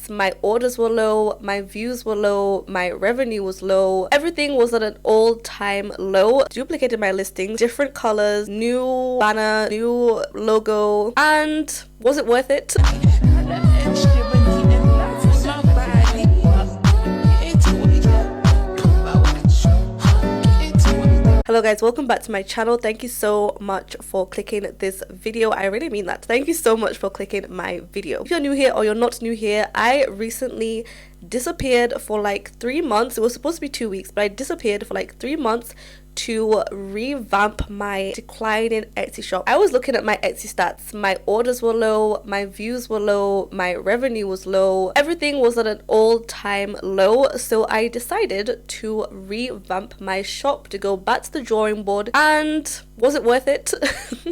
stats, my orders were low, my views were low, my revenue was low. Everything was at an all-time low. Duplicated my listings, different colors, new banner, new logo, and was it worth it? Hello guys, welcome back to my channel. Thank you so much for clicking this video. I really mean that. Thank you so much for clicking my video. If you're new here or you're not new here, I recently disappeared for like 3 months. It was supposed to be 2 weeks, but I disappeared for like 3 months to revamp my declining Etsy shop. I was looking at my Etsy stats. My orders were low, my views were low, my revenue was low. Everything was at an all-time low. So I decided to revamp my shop, to go back to the drawing board. And was it worth it?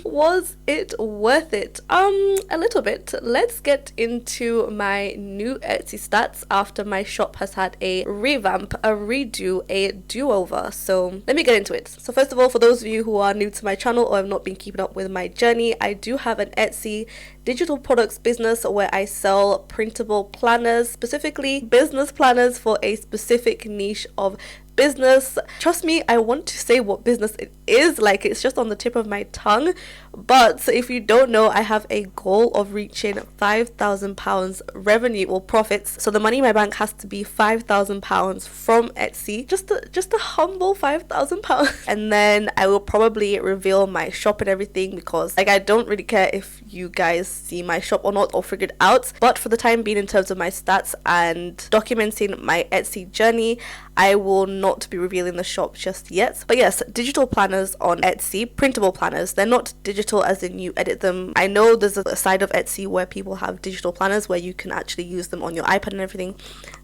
Was it worth it? A little bit. Let's get into my new Etsy stats after my shop has had a revamp, a redo, a do-over. So let me get into it. So first of all, for those of you who are new to my channel or have not been keeping up with my journey, I do have an Etsy digital products business where I sell printable planners, specifically business planners for a specific niche of business. Trust me, I want to say what business it is, like it's just on the tip of my tongue. But if you don't know, I have a goal of reaching £5,000 revenue or profits. So the money in my bank has to be £5,000 from Etsy, just a humble £5,000. And then I will probably reveal my shop and everything, because like I don't really care if you guys see my shop or not or figured out. But for the time being, in terms of my stats and documenting my Etsy journey, I will not be revealing the shop just yet. But yes, digital planners on Etsy, printable planners. They're not digital as in you edit them. I know there's a side of Etsy where people have digital planners where you can actually use them on your iPad and everything.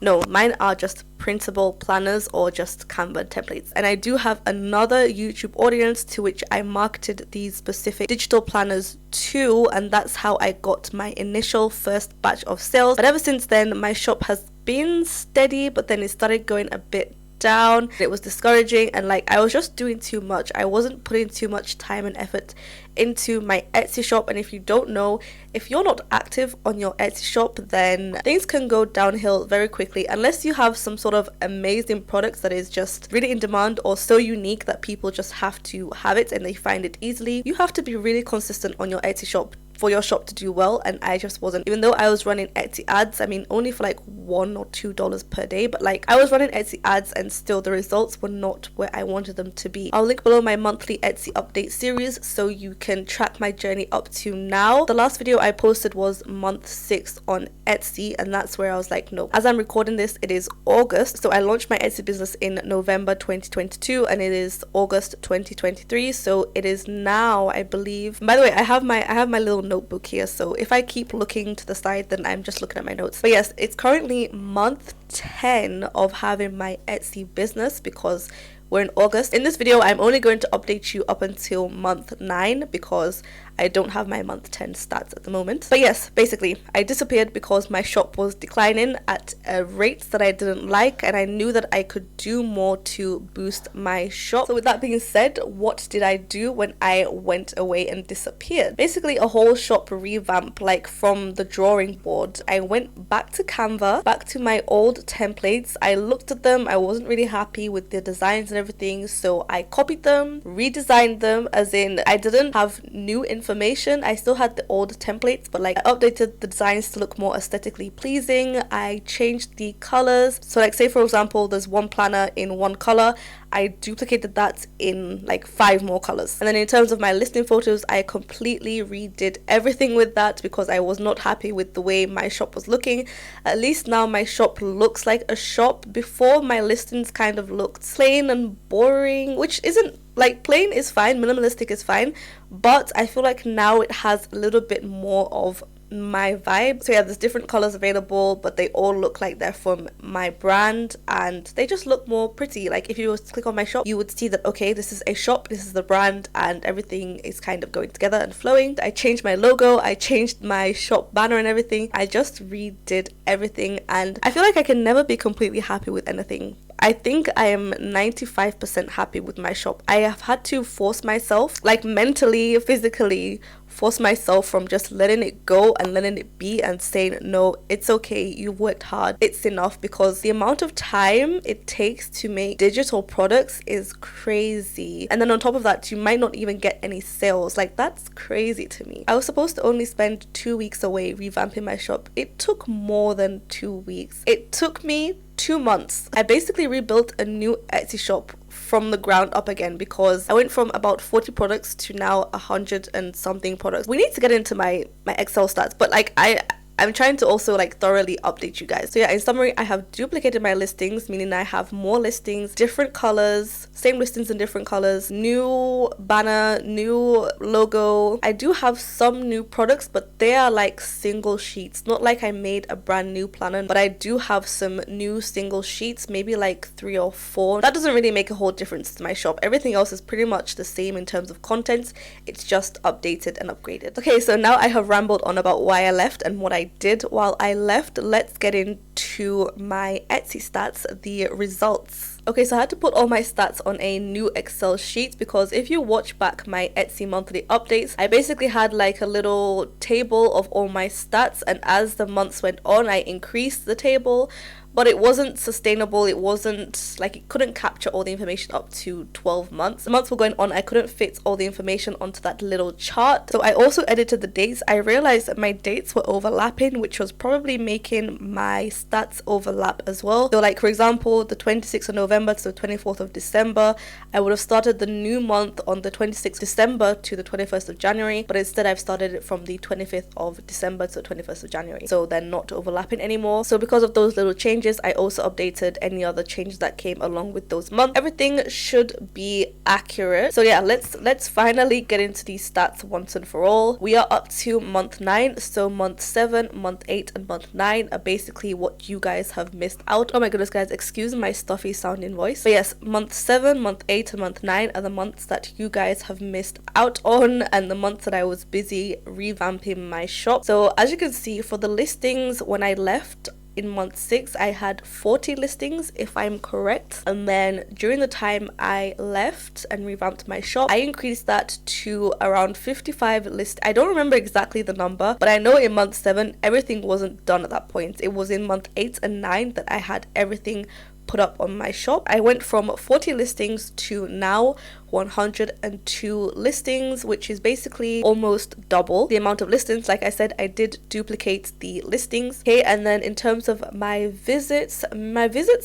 No, mine are just printable planners or just Canva templates. And I do have another YouTube audience to which I marketed these specific digital planners to, and that's how I got my initial first batch of sales. But ever since then, my shop has been steady, but then it started going a bit down. It was discouraging, and like I was just doing too much. I wasn't putting too much time and effort into my Etsy shop. And if you don't know, if you're not active on your Etsy shop, then things can go downhill very quickly unless you have some sort of amazing products that is just really in demand or so unique that people just have to have it and they find it easily. You have to be really consistent on your Etsy shop for your shop to do well, and I just wasn't. Even though I was running Etsy ads, I mean only for like $1 or $2 per day, but like I was running Etsy ads and still the results were not where I wanted them to be. I'll link below my monthly Etsy update series so you can track my journey up to now. The last video I posted was month 6 on Etsy, and that's where I was like, no. As I'm recording this, it is August, so I launched my Etsy business in November 2022 and it is August 2023, so it is now, I believe. By the way, I have my little notebook here, so if I keep looking to the side, then I'm just looking at my notes. But yes, it's currently month 10 of having my Etsy business because we're in August. In this video, I'm only going to update you up until month 9 because I don't have my month 10 stats at the moment. But yes, basically, I disappeared because my shop was declining at rates that I didn't like, and I knew that I could do more to boost my shop. So with that being said, what did I do when I went away and disappeared? Basically, a whole shop revamp, like from the drawing board. I went back to Canva, back to my old templates. I looked at them. I wasn't really happy with the designs and everything, so I copied them, redesigned them, as in I didn't have new information. I still had the old templates, but like I updated the designs to look more aesthetically pleasing. I changed the colors. So like say for example, there's one planner in one color. I duplicated that in like 5 more colors. And then in terms of my listing photos, I completely redid everything with that because I was not happy with the way my shop was looking. At least now my shop looks like a shop. Before, my listings kind of looked plain and boring, which isn't, like, plain is fine, minimalistic is fine, but I feel like now it has a little bit more of my vibe. So yeah, there's different colors available, but they all look like they're from my brand and they just look more pretty. Like if you were to click on my shop, you would see that, okay, this is a shop, this is the brand, and everything is kind of going together and flowing. I changed my logo, I changed my shop banner and everything. I just redid everything, and I feel like I can never be completely happy with anything. I think I am 95% happy with my shop. I have had to force myself, like mentally, physically, force myself from just letting it go and letting it be and saying, no, it's okay, you worked hard, it's enough, because the amount of time it takes to make digital products is crazy. And then on top of that, you might not even get any sales. Like, that's crazy to me. I was supposed to only spend 2 weeks away revamping my shop. It took more than 2 weeks. It took me 2 months. I basically rebuilt a new Etsy shop from the ground up again, because I went from about 40 products to now 100 and something products. We need to get into my Excel stats, but like I'm trying to also like thoroughly update you guys. So yeah, in summary, I have duplicated my listings, meaning I have more listings, different colors, same listings in different colors, new banner, new logo. I do have some new products, but they are like single sheets, not like I made a brand new planner, but I do have some new single sheets, maybe like 3 or 4. That doesn't really make a whole difference to my shop. Everything else is pretty much the same in terms of content. It's just updated and upgraded. Okay, so now I have rambled on about why I left and what I did while I left. Let's get into my Etsy stats, the results. Okay, so I had to put all my stats on a new Excel sheet, because if you watch back my Etsy monthly updates, I basically had like a little table of all my stats, and as the months went on, I increased the table, but it wasn't sustainable. It wasn't like, it couldn't capture all the information up to 12 months. The months were going on, I couldn't fit all the information onto that little chart. So I also edited the dates. I realized that my dates were overlapping, which was probably making my stats overlap as well. So like, for example, the 26th of November to the 24th of December, I would have started the new month on the 26th of December to the 21st of January, but instead I've started it from the 25th of December to the 21st of January. So they're not overlapping anymore. So because of those little changes, I also updated any other changes that came along with those months. Everything should be accurate. So yeah, let's finally get into these stats once and for all. We are up to month 9, so month 7, month 8, and month 9 are basically what you guys have missed out. Oh my goodness, guys, excuse my stuffy sounding voice. But yes, month 7, month 8, and month 9 are the months that you guys have missed out on, and the months that I was busy revamping my shop. So as you can see, for the listings, when I left in month 6, I had 40 listings, if I'm correct. And then during the time I left and revamped my shop, I increased that to around 55 lists. I don't remember exactly the number, but I know in month 7, everything wasn't done at that point. It was in month 8 and 9 that I had everything put up on my shop. I went from 40 listings to now 102 listings, which is basically almost double the amount of listings. Like I said, I did duplicate the listings. Okay, and then in terms of my visits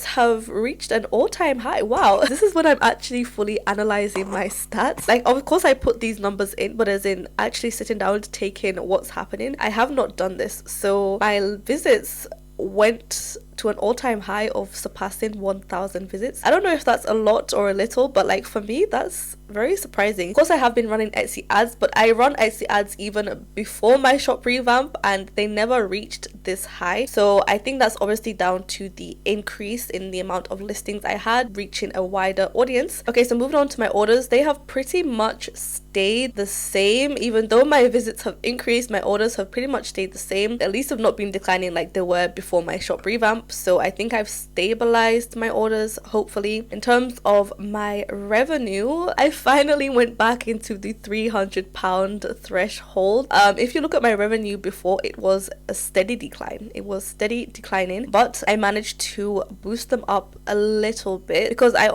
have reached an all-time high. Wow, this is when I'm actually fully analyzing my stats. Like, of course I put these numbers in, but as in actually sitting down to take in what's happening, I have not done this. So my visits went to an all-time high of surpassing 1,000 visits. I don't know if that's a lot or a little, but like for me, that's very surprising. Of course, I have been running Etsy ads, but I run Etsy ads even before my shop revamp, and they never reached this high. So I think that's obviously down to the increase in the amount of listings I had, reaching a wider audience. Okay, so moving on to my orders, they have pretty much stayed the same. Even though my visits have increased, my orders have pretty much stayed the same. At least have not been declining like they were before my shop revamp. So I think I've stabilized my orders, hopefully. In terms of my revenue, I finally went back into the £300 threshold. If you look at my revenue before, it was a steady decline. It was steady declining, but I managed to boost them up a little bit, because I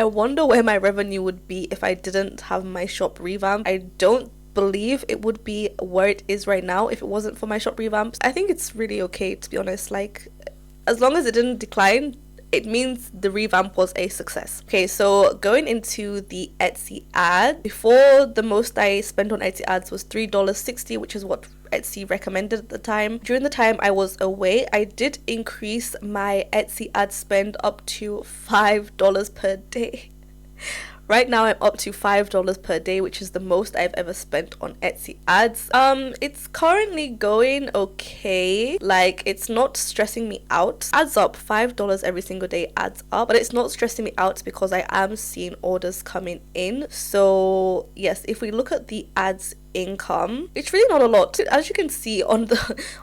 wonder where my revenue would be if I didn't have my shop revamp. I don't believe it would be where it is right now if it wasn't for my shop revamps. I think it's really okay, to be honest. Like, as long as it didn't decline, it means the revamp was a success. Okay, so going into the Etsy ad, before the most I spent on Etsy ads was $3.60, which is what Etsy recommended at the time. During the time I was away, I did increase my Etsy ad spend up to $5 per day. Right now I'm up to $5 per day, which is the most I've ever spent on Etsy ads. It's currently going okay. Like, it's not stressing me out. Adds up, $5 every single day adds up, but it's not stressing me out because I am seeing orders coming in. So yes, if we look at the ads income. It's really not a lot. As you can see on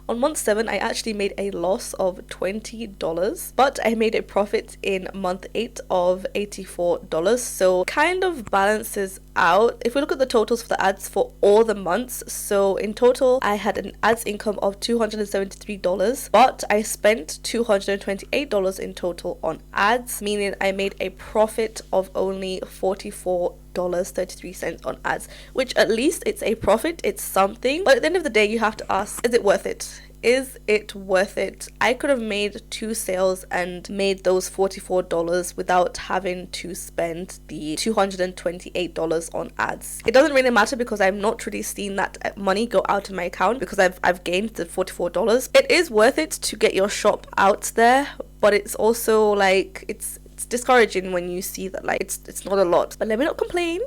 month 7, I actually made a loss of $20, but I made a profit in month 8 of $84. So kind of balances out. If we look at the totals for the ads for all the months, so in total I had an ads income of $273, but I spent $228 in total on ads, meaning I made a profit of only $44.33 on ads, which at least it's a profit, it's something. But at the end of the day, you have to ask, is it worth it? Is it worth it? I could have made 2 sales and made those $44 without having to spend the $228 on ads. It doesn't really matter because I'm not really seeing that money go out of my account because I've gained the $44. It is worth it to get your shop out there, but it's also like it's discouraging when you see that like it's not a lot. But let me not complain.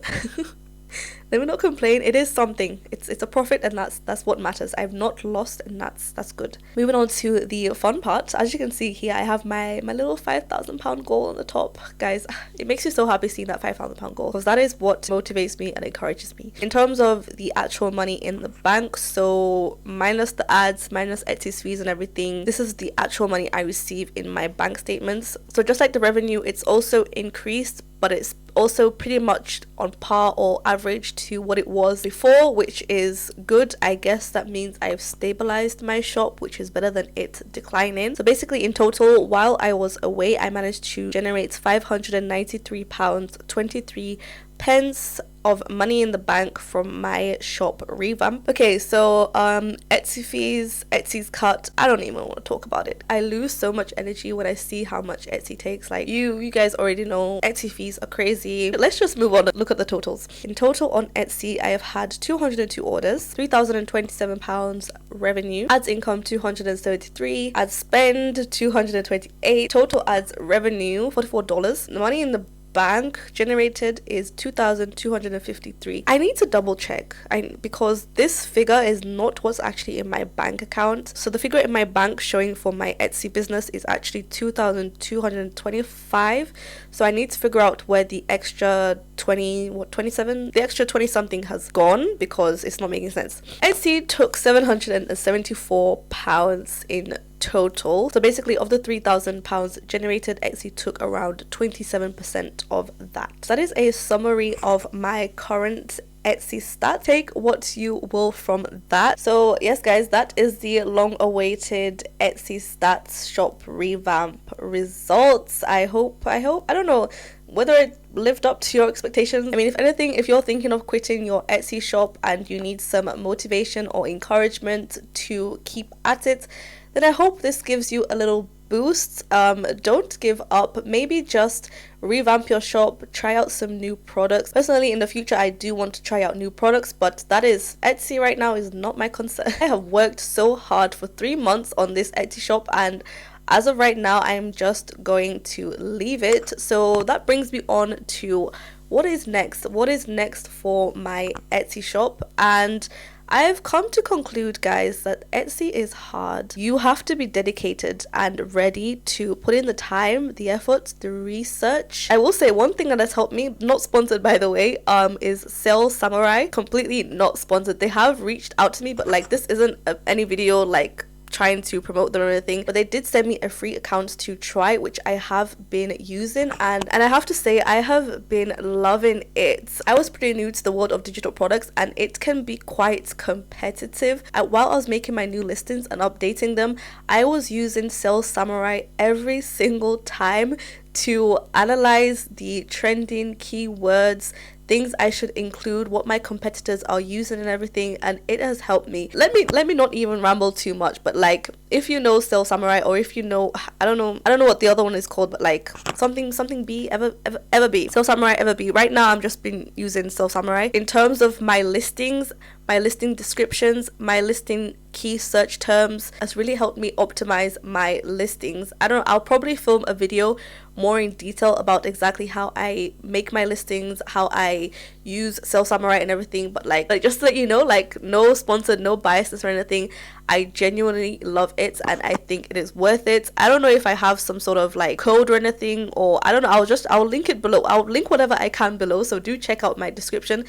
Let me not complain. It is something. It's a profit, and that's what matters. I've not lost, and that's good. Moving on to the fun part. As you can see here, I have my little £5,000 goal on the top. Guys, it makes me so happy seeing that £5,000 goal because that is what motivates me and encourages me. In terms of the actual money in the bank, so minus the ads, minus Etsy's fees and everything, this is the actual money I receive in my bank statements. So just like the revenue, it's also increased, but it's also pretty much on par or average to what it was before, which is good. I guess that means I've stabilized my shop, which is better than it declining. So basically in total, while I was away, I managed to generate £593.23 of money in the bank from my shop revamp. Okay, so Etsy fees, Etsy's cut, I don't even want to talk about it. I lose so much energy when I see how much Etsy takes. Like you guys already know Etsy fees are crazy. Let's just move on and look at the totals. In total on Etsy, I have had 202 orders, £3,027 revenue, ads income 273, ads spend 228, total ads revenue $44. The money in the bank generated is 2,253. I need to double check because this figure is not what's actually in my bank account. So the figure in my bank showing for my Etsy business is actually 2,225. So I need to figure out where the extra 27, the extra 20 something has gone because it's not making sense. Etsy took £774 in total. So basically of the £3,000 generated, Etsy took around 27% of that. So that is a summary of my current Etsy stats. Take what you will from that. So yes guys, that is the long awaited Etsy stats shop revamp results. I hope I don't know whether it lived up to your expectations. I mean, if anything, if you're thinking of quitting your Etsy shop and you need some motivation or encouragement to keep at it, then I hope this gives you a little boost. Don't give up. Maybe just revamp your shop, try out some new products. Personally, in the future, I do want to try out new products, but that is Etsy right now is not my concern. I have worked so hard for 3 months on this Etsy shop, and as of right now, I'm just going to leave it. So that brings me on to what is next. What is next for my Etsy shop? And I've come to conclude, guys, that Etsy is hard. You have to be dedicated and ready to put in the time, the effort, the research. I will say one thing that has helped me, not sponsored by the way, is Sell Samurai. Completely not sponsored. They have reached out to me, but like this isn't any video like trying to promote them or anything, but they did send me a free account to try, which I have been using, and I have to say I have been loving it. I was pretty new to the world of digital products, and it can be quite competitive. While I was making my new listings and updating them, I was using Sell Samurai every single time to analyze the trending keywords, things I should include, what my competitors are using and everything, and it has helped me. Let me not even ramble too much, but like if you know Sell Samurai, or if you know, I don't know what the other one is called, but like something be ever be Sell Samurai ever be. Right now I'm just been using Sell Samurai. In terms of my listings, my listing descriptions, my listing key search terms has really helped me optimize my listings. I don't know, I'll probably film a video more in detail about exactly how I make my listings, how I use Sell Samurai and everything, but like just to let you know, like no sponsored, no biases or anything, I genuinely love it and I think it is worth it. I don't know if I have some sort of like code or anything, or I don't know, I'll link it below. I'll link whatever I can below, so do check out my description.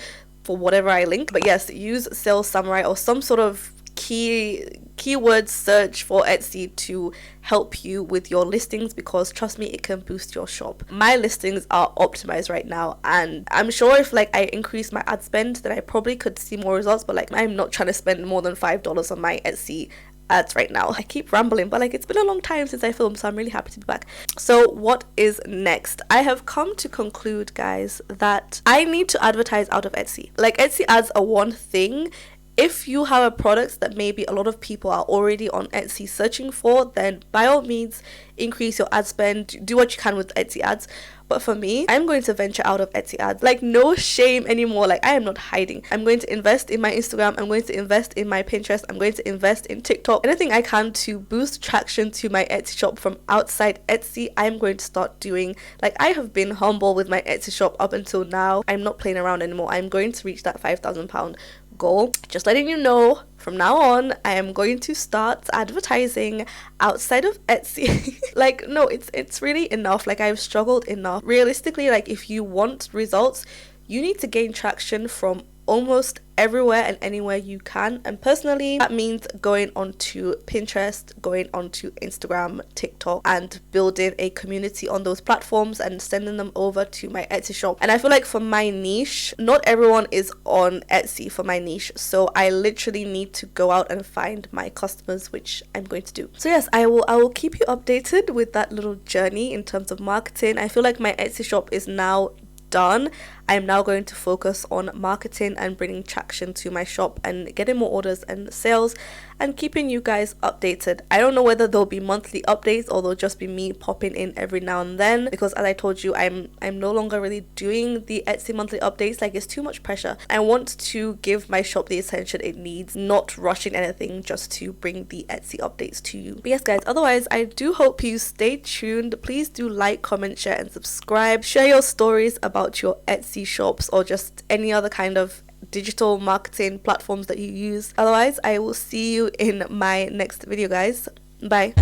for whatever I link. But yes, use Sales Samurai or some sort of keyword search for Etsy to help you with your listings, because trust me, it can boost your shop. My listings are optimized right now, and I'm sure if like I increase my ad spend, then I probably could see more results, but like I'm not trying to spend more than $5 on my Etsy ads right now. I keep rambling, but like it's been a long time since I filmed, so I'm really happy to be back. So what is next? I have come to conclude, guys, that I need to advertise out of Etsy. Like, Etsy ads are one thing. If you have a product that maybe a lot of people are already on Etsy searching for, then by all means increase your ad spend, do what you can with Etsy ads. But for me, I'm going to venture out of Etsy ads. Like, no shame anymore. Like, I am not hiding. I'm going to invest in my Instagram. I'm going to invest in my Pinterest. I'm going to invest in TikTok. Anything I can to boost traction to my Etsy shop from outside Etsy, I'm going to start doing. Like, I have been humble with my Etsy shop up until now. I'm not playing around anymore. I'm going to reach that £5,000 goal. Just letting you know, from now on, I am going to start advertising outside of Etsy. Like, no, it's really enough. Like, I've struggled enough. Realistically, like, if you want results, you need to gain traction from almost everywhere and anywhere you can. And personally, that means going onto Pinterest, going onto Instagram, TikTok, and building a community on those platforms and sending them over to my Etsy shop. And I feel like for my niche, not everyone is on Etsy for my niche, so I literally need to go out and find my customers, which I'm going to do. So yes, I will keep you updated with that little journey in terms of marketing. I feel like my Etsy shop is now done. I'm now going to focus on marketing and bringing traction to my shop and getting more orders and sales and keeping you guys updated. I don't know whether there'll be monthly updates or they'll just be me popping in every now and then, because as I told you, I'm no longer really doing the Etsy monthly updates. Like, it's too much pressure. I want to give my shop the attention it needs, not rushing anything just to bring the Etsy updates to you. But yes, guys, otherwise, I do hope you stay tuned. Please do like, comment, share, and subscribe. Share your stories about your Etsy shops or just any other kind of digital marketing platforms that you use. Otherwise, I will see you in my next video, guys. Bye.